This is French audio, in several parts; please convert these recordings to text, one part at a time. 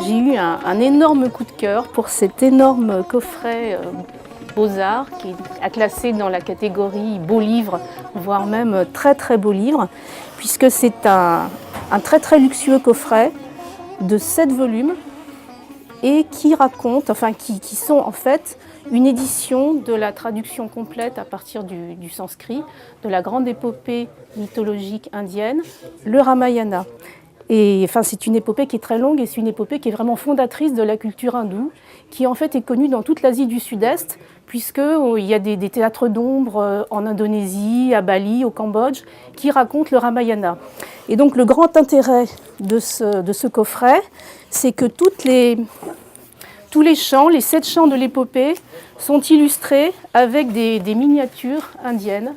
J'ai eu un énorme coup de cœur pour cet énorme coffret Beaux-Arts qui est classé dans la catégorie beau livre, voire même très très beau livre, puisque c'est un très très luxueux coffret de 7 volumes et qui raconte, qui sont en fait une édition de la traduction complète à partir du sanskrit de la grande épopée mythologique indienne, le Ramayana. Et c'est une épopée qui est très longue et c'est une épopée qui est vraiment fondatrice de la culture hindoue, qui en fait est connue dans toute l'Asie du Sud-Est, puisqu'il y a des théâtres d'ombre en Indonésie, à Bali, au Cambodge, qui racontent le Ramayana. Et donc le grand intérêt de ce coffret, c'est que tous les chants, les 7 chants de l'épopée, sont illustrés avec des miniatures indiennes,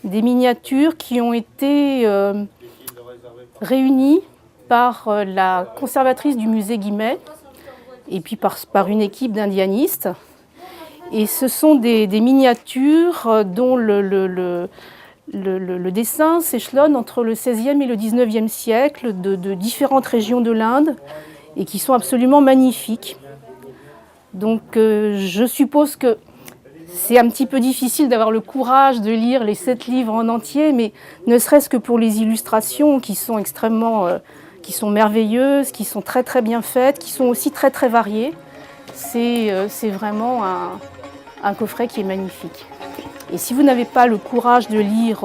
des miniatures qui ont été réunies par la conservatrice du musée Guimet et puis par une équipe d'indianistes. Et ce sont des miniatures dont le dessin s'échelonne entre le XVIe et le XIXe siècle de différentes régions de l'Inde et qui sont absolument magnifiques. Donc je suppose que c'est un petit peu difficile d'avoir le courage de lire les 7 livres en entier, mais ne serait-ce que pour les illustrations qui sont qui sont merveilleuses, qui sont très très bien faites, qui sont aussi très très variées. C'est vraiment un coffret qui est magnifique. Et si vous n'avez pas le courage de lire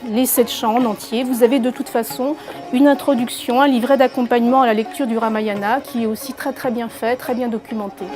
les 7 chants en entier, vous avez de toute façon une introduction, un livret d'accompagnement à la lecture du Ramayana qui est aussi très très bien fait, très bien documenté.